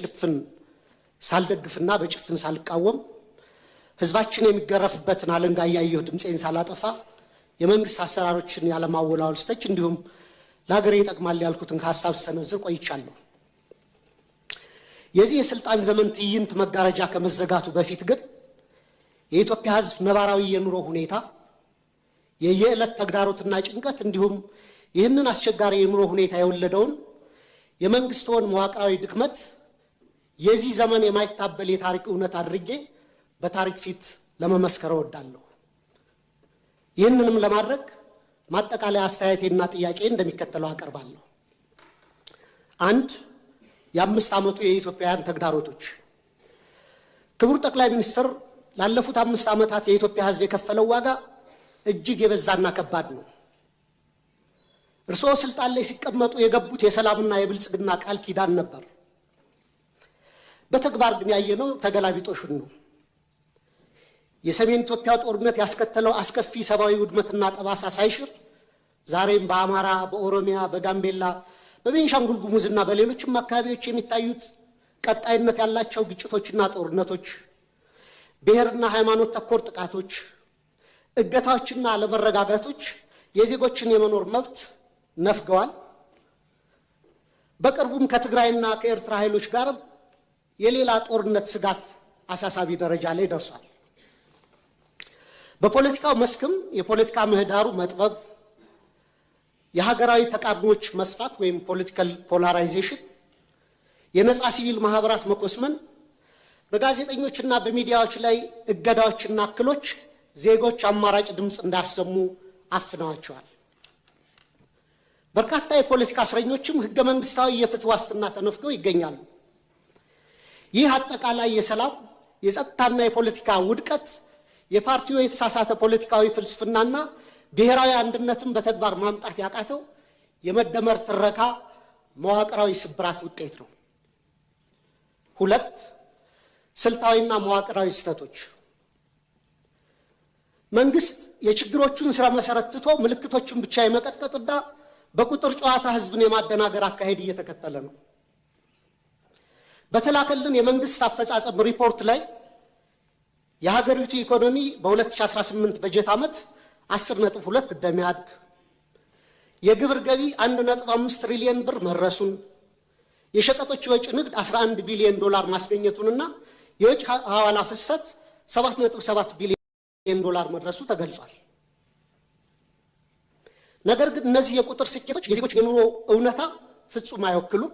በጭፍን ሳልደግፍና በጭፍን ሳልቃወም ህዝባችን የሚገረፍበትን አለንጋ ያየሁ ድምጼን ሳላጠፋ የመንግስት አሰራሮችን ያለማወላወል ስተች እንዲሁም ለሀገሬ ይጠቅማል ያልኩትን ሐሳብ ሰነዝር ቆይቻለሁ። የዚህ የስልጣን ዘመን ትዕይንት መጋረጃ ከመዘጋቱ በፊት ግን የኢትዮጵያ ህዝብ ነባራዊ የኑሮ ሁኔታ የየዕለት ተግዳሮትና ጭንቀት እንዲሁም ይህንን አስቸጋሪ የኑሮ ሁኔታ የወለደውን የመንግስቱን መዋቅራዊ ድክመት የዚህ ዘመን የማይታበል የታሪክ እውነት አድርጌ በታሪክ ፊት ለመመስከር እወዳለሁ። ይህንንም ለማድረግ ማጠቃለያ አስተያየቴና ጥያቄ እንደሚከተለው አቀርባለሁ። 1. የ5 ዓመቱ የኢትዮጵያውያን ተግዳሮቶች። ክቡር ጠቅላይ ሚኒስትር ላለፉት 5 ዓመታት የኢትዮጵያ ህዝብ የከፈለው ዋጋ እጅግ የበዛና ከባድ ነው። እርስዎ ስልጣን ላይ ሲቀመጡ የገቡት የሰላምና የብልጽግና ቃል ኪዳን ነበር። በተግባር ግን ያየነው ተገላቢጦሹን ነው። የሰሜን ኢትዮጵያ ጦርነት ያስከተለው አስከፊ ሰብአዊ ውድመትና ጠባሳ ሳይሽር ዛሬም በአማራ፣ በኦሮሚያ፣ በጋምቤላ፣ በቤንሻንጉል ጉሙዝና በሌሎችም አካባቢዎች የሚታዩት ቀጣይነት ያላቸው ግጭቶችና ጦርነቶች፣ ብሔርና ሃይማኖት ተኮር ጥቃቶች፣ እገታዎችና አለመረጋጋቶች የዜጎችን የመኖር መብት ነፍገዋል። በቅርቡም ከትግራይና ከኤርትራ ኃይሎች ጋር የሌላ ጦርነት ስጋት አሳሳቢ ደረጃ ላይ ደርሷል። በፖለቲካው መስክም የፖለቲካ ምህዳሩ መጥበብ፣ የሀገራዊ ተቃርኖች መስፋት ወይም ፖለቲካል ፖላራይዜሽን፣ የነጻ ሲቪል ማህበራት መኮስመን፣ በጋዜጠኞችና በሚዲያዎች ላይ እገዳዎችና እክሎች ዜጎች አማራጭ ድምፅ እንዳሰሙ አፍነዋቸዋል። በርካታ የፖለቲካ እስረኞችም ህገ መንግስታዊ የፍትህ ዋስትና ተነፍገው ይገኛሉ። ይህ አጠቃላይ የሰላም የጸጥታና የፖለቲካ ውድቀት የፓርቲው የተሳሳተ ፖለቲካዊ ፍልስፍናና ብሔራዊ አንድነትን በተግባር ማምጣት ያቃተው የመደመር ትረካ መዋቅራዊ ስብራት ውጤት ነው። 2. ስልታዊና መዋቅራዊ ስህተቶች። መንግስት የችግሮቹን ስራ መሰረት ትቶ ምልክቶችን ብቻ የመቀጥቀጥና በቁጥር ጨዋታ ህዝብን የማደናገር አካሄድ እየተከተለ ነው። በተላከልን የመንግስት አፈጻጸም ሪፖርት ላይ የሀገሪቱ ኢኮኖሚ በ2018 በጀት ዓመት 10.2 እንደሚያድግ፣ የግብር ገቢ 1.5 ትሪሊዮን ብር መድረሱን፣ የሸቀጦች የወጪ ንግድ 11 ቢሊዮን ዶላር ማስገኘቱንና የውጭ ሐዋላ ፍሰት 7.7 ቢሊዮን ዶላር መድረሱ ተገልጿል። ነገር ግን እነዚህ የቁጥር ስኬቶች የዜጎች የኑሮ እውነታ ፍጹም አይወክሉም።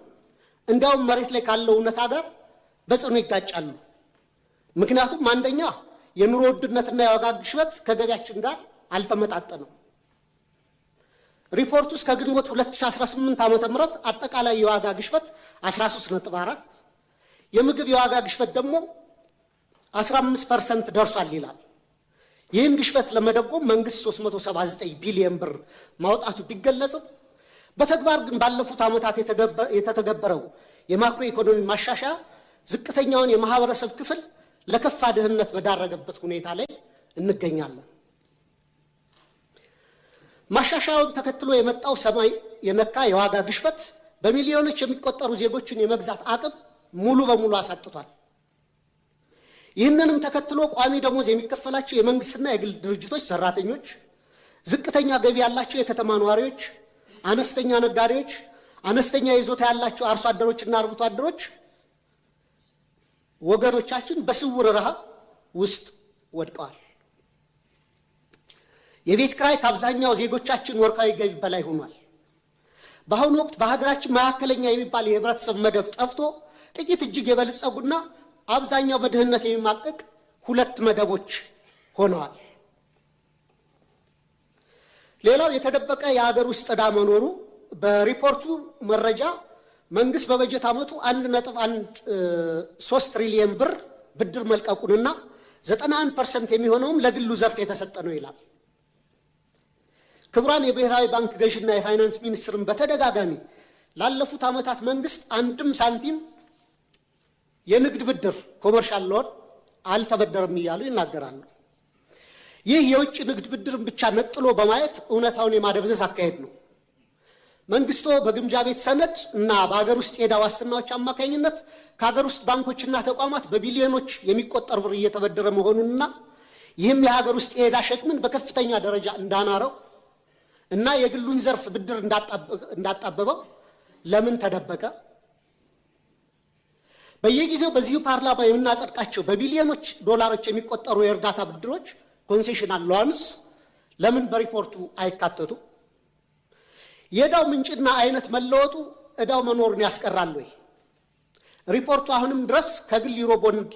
እንዲያውም መሬት ላይ ካለው እውነታ ጋር በጽኑ ይጋጫሉ። ምክንያቱም አንደኛ የኑሮ ውድነትና የዋጋ ግሽበት ከገቢያችን ጋር አልተመጣጠነም። ሪፖርቱ እስከ ግንቦት 2018 ዓ.ም አጠቃላይ የዋጋ ግሽበት 13.4፣ የምግብ የዋጋ ግሽበት ደግሞ 15% ደርሷል ይላል። ይህን ግሽበት ለመደጎም መንግስት 379 ቢሊዮን ብር ማውጣቱ ቢገለጽም በተግባር ግን ባለፉት ዓመታት የተተገበረው የማክሮ ኢኮኖሚ ማሻሻያ ዝቅተኛውን የማህበረሰብ ክፍል ለከፋ ድህነት በዳረገበት ሁኔታ ላይ እንገኛለን። ማሻሻያውን ተከትሎ የመጣው ሰማይ የነካ የዋጋ ግሽበት በሚሊዮኖች የሚቆጠሩ ዜጎችን የመግዛት አቅም ሙሉ በሙሉ አሳጥቷል። ይህንንም ተከትሎ ቋሚ ደሞዝ የሚከፈላቸው የመንግስትና የግል ድርጅቶች ሰራተኞች፣ ዝቅተኛ ገቢ ያላቸው የከተማ ነዋሪዎች፣ አነስተኛ ነጋዴዎች፣ አነስተኛ ይዞታ ያላቸው አርሶ አደሮችና አርብቶ አደሮች ወገኖቻችን በስውር ረሃብ ውስጥ ወድቀዋል። የቤት ኪራይ ከአብዛኛው ዜጎቻችን ወርሃዊ ገቢ በላይ ሆኗል። በአሁኑ ወቅት በሀገራችን መካከለኛ የሚባል የህብረተሰብ መደብ ጠፍቶ ጥቂት እጅግ የበለጸጉና አብዛኛው በድህነት የሚማቀቅ 2 መደቦች ሆነዋል። ሌላው የተደበቀ የሀገር ውስጥ ዕዳ መኖሩ በሪፖርቱ መረጃ መንግስት በበጀት ዓመቱ 1.13 ትሪሊዮን ብር ብድር መልቀቁንና 91% የሚሆነውም ለግሉ ዘርፍ የተሰጠ ነው ይላል። ክቡራን የብሔራዊ ባንክ ገዥና የፋይናንስ ሚኒስትርን በተደጋጋሚ ላለፉት ዓመታት መንግስት አንድም ሳንቲም የንግድ ብድር ኮመርሻል ሎን አልተበደረም እያሉ ይናገራሉ። ይህ የውጭ ንግድ ብድርን ብቻ ነጥሎ በማየት እውነታውን የማደብዘዝ አካሄድ ነው። መንግስቶ በግምጃ ቤት ሰነድ እና በአገር ውስጥ የዕዳ ዋስትናዎች አማካኝነት ከሀገር ውስጥ ባንኮችና ተቋማት በቢሊዮኖች የሚቆጠር ብር እየተበደረ መሆኑንና ይህም የሀገር ውስጥ የዕዳ ሸክምን በከፍተኛ ደረጃ እንዳናረው እና የግሉን ዘርፍ ብድር እንዳጣበበው ለምን ተደበቀ? በየጊዜው በዚሁ ፓርላማ የምናጸድቃቸው በቢሊዮኖች ዶላሮች የሚቆጠሩ የእርዳታ ብድሮች ኮንሴሽናል ሎንስ ለምን በሪፖርቱ አይካተቱ? የዕዳው ምንጭና አይነት መለወጡ ዕዳው መኖሩን ያስቀራል ወይ? ሪፖርቱ አሁንም ድረስ ከግል ዩሮ ቦንድ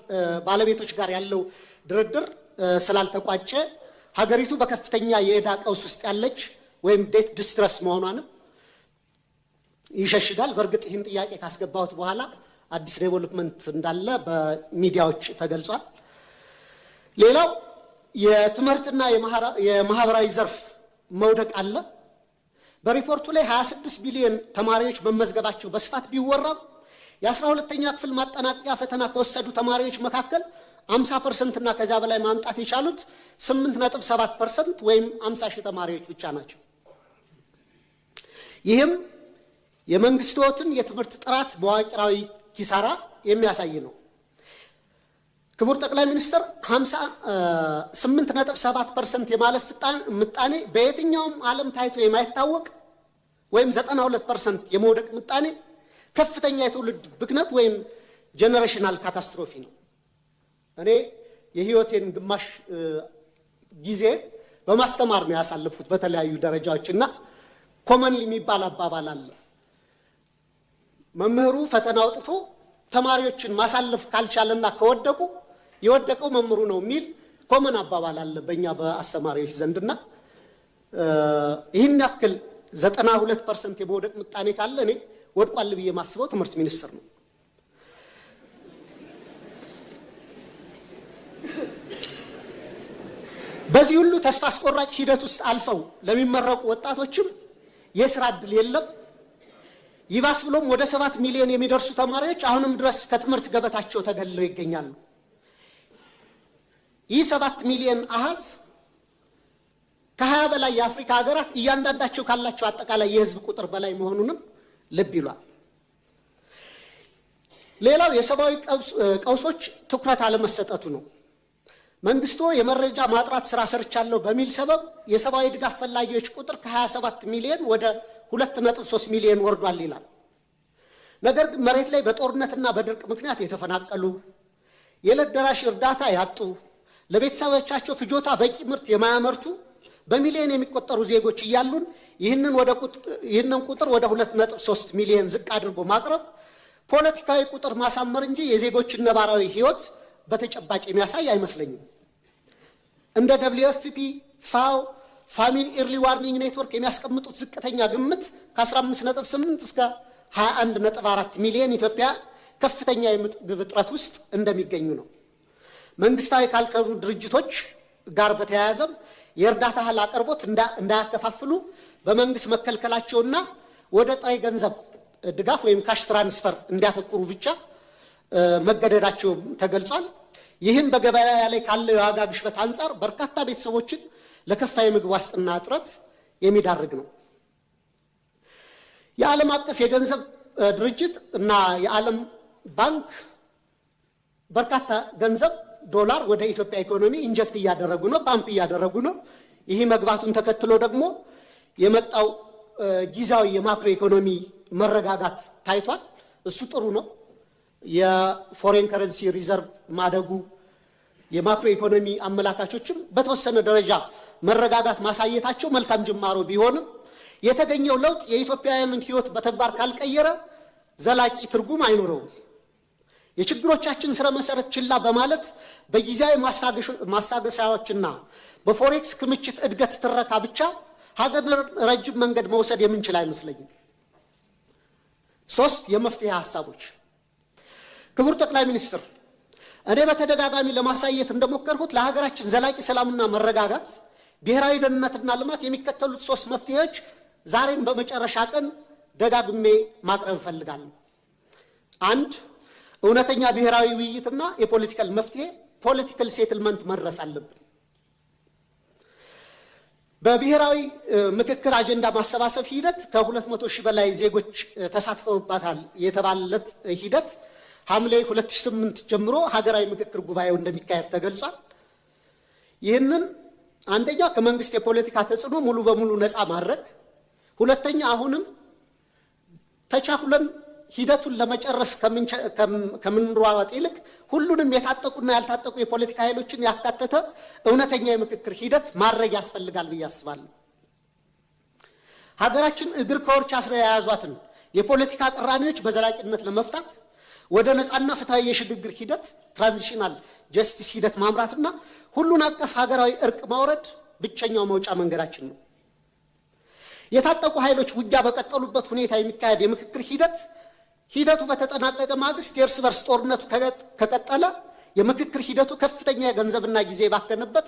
ባለቤቶች ጋር ያለው ድርድር ስላልተቋጨ ሀገሪቱ በከፍተኛ የዕዳ ቀውስ ውስጥ ያለች ወይም ዴት ዲስትረስ መሆኗንም ይሸሽጋል። በእርግጥ ይህን ጥያቄ ካስገባሁት በኋላ አዲስ ዴቨሎፕመንት እንዳለ በሚዲያዎች ተገልጿል። ሌላው የትምህርትና የማህበራዊ ዘርፍ መውደቅ አለ። በሪፖርቱ ላይ 26 ቢሊዮን ተማሪዎች መመዝገባቸው በስፋት ቢወራም የ12ኛ ክፍል ማጠናቀቂያ ፈተና ከወሰዱ ተማሪዎች መካከል 50% እና ከዛ በላይ ማምጣት የቻሉት 8.7% ወይም 50 ሺህ ተማሪዎች ብቻ ናቸው። ይህም የመንግስቶትን የትምህርት ጥራት መዋቅራዊ ኪሳራ የሚያሳይ ነው። ክቡር ጠቅላይ ሚኒስትር 8.7% የማለፍ ምጣኔ በየትኛውም ዓለም ታይቶ የማይታወቅ ወይም 92% የመውደቅ ምጣኔ ከፍተኛ የትውልድ ብክነት ወይም ጀነሬሽናል ካታስትሮፊ ነው። እኔ የህይወቴን ግማሽ ጊዜ በማስተማር ነው ያሳለፉት በተለያዩ ደረጃዎችና ኮመንሊ የሚባል አባባል አለ። መምህሩ ፈተና አውጥቶ ተማሪዎችን ማሳለፍ ካልቻለና ከወደቁ የወደቀው መምህሩ ነው የሚል ኮመን አባባል አለ በእኛ በአስተማሪዎች ዘንድና ይህን ያክል 92% የመውደቅ ምጣኔ ካለ እኔ ወድቋል ብዬ ማስበው ትምህርት ሚኒስቴር ነው። በዚህ ሁሉ ተስፋ አስቆራጭ ሂደት ውስጥ አልፈው ለሚመረቁ ወጣቶችም የሥራ ዕድል የለም። ይባስ ብሎም ወደ 7 ሚሊዮን የሚደርሱ ተማሪዎች አሁንም ድረስ ከትምህርት ገበታቸው ተገልለው ይገኛሉ። ይህ 7 ሚሊዮን አሃዝ ከ20 በላይ የአፍሪካ ሀገራት እያንዳንዳቸው ካላቸው አጠቃላይ የህዝብ ቁጥር በላይ መሆኑንም ልብ ይሏል። ሌላው የሰብአዊ ቀውሶች ትኩረት አለመሰጠቱ ነው። መንግስቱ የመረጃ ማጥራት ስራ ሰርቻለሁ በሚል ሰበብ የሰብአዊ ድጋፍ ፈላጊዎች ቁጥር ከ27 ሚሊዮን ወደ 2.3 ሚሊዮን ወርዷል ይላል። ነገር ግን መሬት ላይ በጦርነትና በድርቅ ምክንያት የተፈናቀሉ የዕለት ደራሽ እርዳታ ያጡ ለቤተሰቦቻቸው ፍጆታ በቂ ምርት የማያመርቱ በሚሊዮን የሚቆጠሩ ዜጎች እያሉን ይህንን ቁጥር ወደ 2.3 ሚሊዮን ዝቅ አድርጎ ማቅረብ ፖለቲካዊ ቁጥር ማሳመር እንጂ የዜጎችን ነባራዊ ህይወት በተጨባጭ የሚያሳይ አይመስለኝም። እንደ WFP ፋኦ ፋሚሊ ኢርሊ ዋርኒንግ ኔትወርክ የሚያስቀምጡት ዝቅተኛ ግምት ከ15.8 እስከ 21.4 ሚሊዮን ኢትዮጵያ ከፍተኛ የምግብ እጥረት ውስጥ እንደሚገኙ ነው። መንግስታዊ ካልከሩ ድርጅቶች ጋር በተያያዘም የእርዳታ እህል አቅርቦት እንዳያከፋፍሉ በመንግስት መከልከላቸውና ወደ ጥሬ ገንዘብ ድጋፍ ወይም ካሽ ትራንስፈር እንዲያተኩሩ ብቻ መገደዳቸው ተገልጿል። ይህም በገበያ ላይ ካለው የዋጋ ግሽበት አንጻር በርካታ ቤተሰቦችን ለከፋ የምግብ ዋስትና እጥረት የሚዳርግ ነው። የዓለም አቀፍ የገንዘብ ድርጅት እና የዓለም ባንክ በርካታ ገንዘብ ዶላር ወደ ኢትዮጵያ ኢኮኖሚ ኢንጀክት እያደረጉ ነው፣ ፓምፕ እያደረጉ ነው። ይህ መግባቱን ተከትሎ ደግሞ የመጣው ጊዜያዊ የማክሮ ኢኮኖሚ መረጋጋት ታይቷል። እሱ ጥሩ ነው። የፎሬን ከረንሲ ሪዘርቭ ማደጉ የማክሮ ኢኮኖሚ አመላካቾችም በተወሰነ ደረጃ መረጋጋት ማሳየታቸው መልካም ጅማሮ ቢሆንም የተገኘው ለውጥ የኢትዮጵያውያንን ህይወት በተግባር ካልቀየረ ዘላቂ ትርጉም አይኖረውም። የችግሮቻችን ስረ መሰረት ችላ በማለት በጊዜያዊ ማስታገሻዎችና በፎሬክስ ክምችት እድገት ትረካ ብቻ ሀገር ረጅም መንገድ መውሰድ የምንችል አይመስለኝም። 3 የመፍትሄ ሐሳቦች። ክቡር ጠቅላይ ሚኒስትር፣ እኔ በተደጋጋሚ ለማሳየት እንደሞከርኩት ለሀገራችን ዘላቂ ሰላምና መረጋጋት፣ ብሔራዊ ደህንነትና ልማት የሚከተሉት 3 መፍትሄዎች ዛሬን በመጨረሻ ቀን ደጋግሜ ማቅረብ እፈልጋለሁ። 1 እውነተኛ ብሔራዊ ውይይትና የፖለቲካል መፍትሄ ፖለቲካል ሴትልመንት መድረስ አለብን። በብሔራዊ ምክክር አጀንዳ ማሰባሰብ ሂደት ከ200 ሺህ በላይ ዜጎች ተሳትፈውባታል የተባለለት ሂደት ሐምሌ 2008 ጀምሮ ሀገራዊ ምክክር ጉባኤው እንደሚካሄድ ተገልጿል። ይህንን አንደኛ ከመንግስት የፖለቲካ ተጽዕኖ ሙሉ በሙሉ ነፃ ማድረግ፣ ሁለተኛ አሁንም ተቻኩለን ሂደቱን ለመጨረስ ከምንሯሯጥ ይልቅ ሁሉንም የታጠቁና ያልታጠቁ የፖለቲካ ኃይሎችን ያካተተ እውነተኛ የምክክር ሂደት ማድረግ ያስፈልጋል ብዬ አስባለሁ። ሀገራችን እግር ከወርች አስረው የያዟትን የፖለቲካ ቅራኔዎች በዘላቂነት ለመፍታት ወደ ነፃና ፍትሃዊ የሽግግር ሂደት ትራንዚሽናል ጀስቲስ ሂደት ማምራትና ሁሉን አቀፍ ሀገራዊ እርቅ ማውረድ ብቸኛው መውጫ መንገዳችን ነው። የታጠቁ ኃይሎች ውጊያ በቀጠሉበት ሁኔታ የሚካሄድ የምክክር ሂደቱ በተጠናቀቀ ማግስት የእርስ በርስ ጦርነቱ ከቀጠለ የምክክር ሂደቱ ከፍተኛ የገንዘብና ጊዜ ባከነበት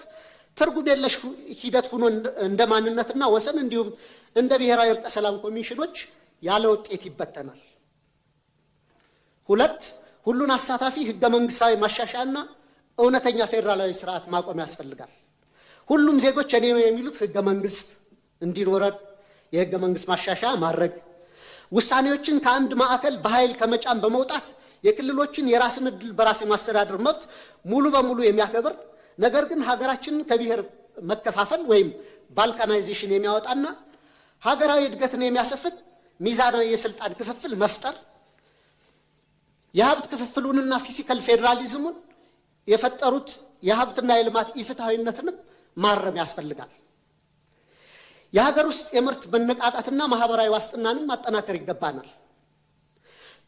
ትርጉም የለሽ ሂደት ሆኖ እንደ ማንነትና ወሰን እንዲሁም እንደ ብሔራዊ እርቀ ሰላም ኮሚሽኖች ያለ ውጤት ይበተናል። ሁለት ሁሉን አሳታፊ ህገ መንግስታዊ ማሻሻያና እውነተኛ ፌዴራላዊ ስርዓት ማቆም ያስፈልጋል። ሁሉም ዜጎች እኔ ነው የሚሉት ህገ መንግስት እንዲኖረን የህገ መንግስት ማሻሻያ ማድረግ፣ ውሳኔዎችን ከአንድ ማዕከል በኃይል ከመጫን በመውጣት የክልሎችን የራስን ዕድል በራስ የማስተዳደር መብት ሙሉ በሙሉ የሚያከብር ነገር ግን ሀገራችንን ከብሔር መከፋፈል ወይም ባልካናይዜሽን የሚያወጣና ሀገራዊ እድገትን የሚያሰፍን ሚዛናዊ የስልጣን ክፍፍል መፍጠር፣ የሀብት ክፍፍሉንና ፊዚካል ፌዴራሊዝሙን የፈጠሩት የሀብትና የልማት ኢፍትሐዊነትንም ማረም ያስፈልጋል። የሀገር ውስጥ የምርት መነቃቃትና ማህበራዊ ዋስትናንም ማጠናከር ይገባናል።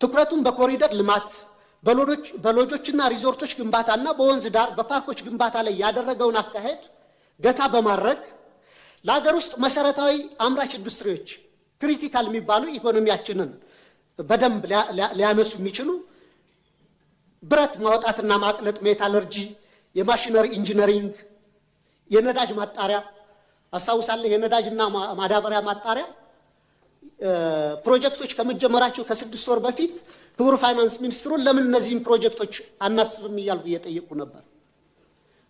ትኩረቱን በኮሪደር ልማት፣ በሎጆችና ሪዞርቶች ግንባታና በወንዝ ዳር በፓርኮች ግንባታ ላይ ያደረገውን አካሄድ ገታ በማድረግ ለሀገር ውስጥ መሰረታዊ አምራች ኢንዱስትሪዎች ክሪቲካል የሚባሉ ኢኮኖሚያችንን በደንብ ሊያነሱ የሚችሉ ብረት ማውጣትና ማቅለጥ፣ ሜታለርጂ፣ የማሽነሪ ኢንጂነሪንግ፣ የነዳጅ ማጣሪያ አሳውሳለሁ። የነዳጅና ማዳበሪያ ማጣሪያ ፕሮጀክቶች ከመጀመራቸው ከ6 ወር በፊት ክቡር ፋይናንስ ሚኒስትሩን ለምን እነዚህን ፕሮጀክቶች አናስብም እያልኩ እየጠየቁ ነበር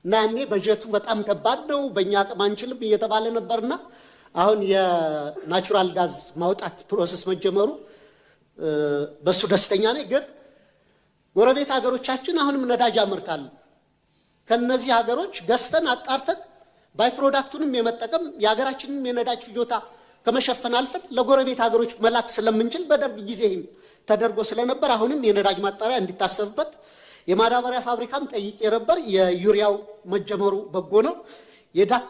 እና ያኔ በጀቱ በጣም ከባድ ነው በእኛ አቅም አንችልም እየተባለ ነበርና አሁን የናቹራል ጋዝ ማውጣት ፕሮሰስ መጀመሩ በሱ ደስተኛ ነኝ። ግን ጎረቤት ሀገሮቻችን አሁንም ነዳጅ ያመርታሉ። ከነዚህ ሀገሮች ገዝተን አጣርተን ባይ ፕሮዳክቱንም የመጠቀም የሀገራችንን የነዳጅ ፍጆታ ከመሸፈን አልፈን ለጎረቤት ሀገሮች መላክ ስለምንችል በደርግ ጊዜ ተደርጎ ስለነበር አሁንም የነዳጅ ማጣሪያ እንዲታሰብበት፣ የማዳበሪያ ፋብሪካም ጠይቄ ነበር። የዩሪያው መጀመሩ በጎ ነው። የዳፕ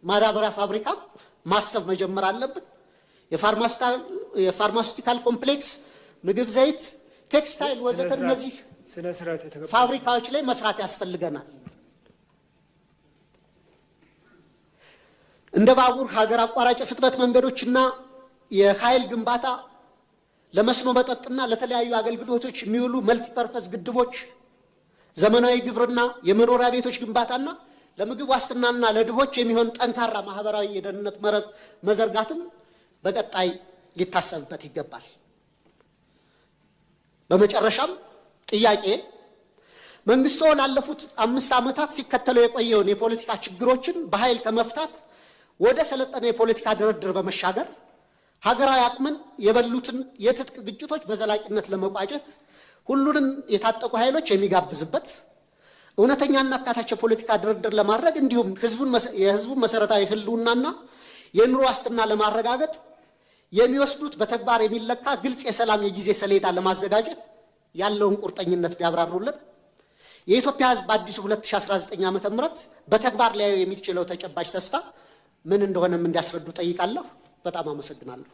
ማዳበሪያ ፋብሪካ ማሰብ መጀመር አለብን። የፋርማሲውቲካል ኮምፕሌክስ፣ ምግብ፣ ዘይት፣ ቴክስታይል ወዘተ እነዚህ ፋብሪካዎች ላይ መስራት ያስፈልገናል። እንደ ባቡር፣ ሀገር አቋራጭ ፍጥነት መንገዶችና የኃይል ግንባታ፣ ለመስኖ መጠጥና ለተለያዩ አገልግሎቶች የሚውሉ መልቲፐርፐስ ግድቦች፣ ዘመናዊ ግብርና፣ የመኖሪያ ቤቶች ግንባታና ለምግብ ዋስትናና ለድሆች የሚሆን ጠንካራ ማህበራዊ የደህንነት መረብ መዘርጋትም በቀጣይ ሊታሰብበት ይገባል። በመጨረሻም ጥያቄ መንግስቱ ላለፉት 5 ዓመታት ሲከተለው የቆየውን የፖለቲካ ችግሮችን በኃይል ከመፍታት ወደ ሰለጠነ የፖለቲካ ድርድር በመሻገር ሀገራዊ አቅምን የበሉትን የትጥቅ ግጭቶች በዘላቂነት ለመቋጨት ሁሉንም የታጠቁ ኃይሎች የሚጋብዝበት እውነተኛና አካታች የፖለቲካ ድርድር ለማድረግ እንዲሁም የህዝቡን መሰረታዊ ህልውናና የኑሮ ዋስትና ለማረጋገጥ የሚወስዱት በተግባር የሚለካ ግልጽ የሰላም የጊዜ ሰሌዳ ለማዘጋጀት ያለውን ቁርጠኝነት ቢያብራሩልን። የኢትዮጵያ ህዝብ አዲሱ 2019 ዓ.ም በተግባር ላይ የሚችለው ተጨባጭ ተስፋ ምን እንደሆነም እንዲያስረዱ ጠይቃለሁ። በጣም አመሰግናለሁ።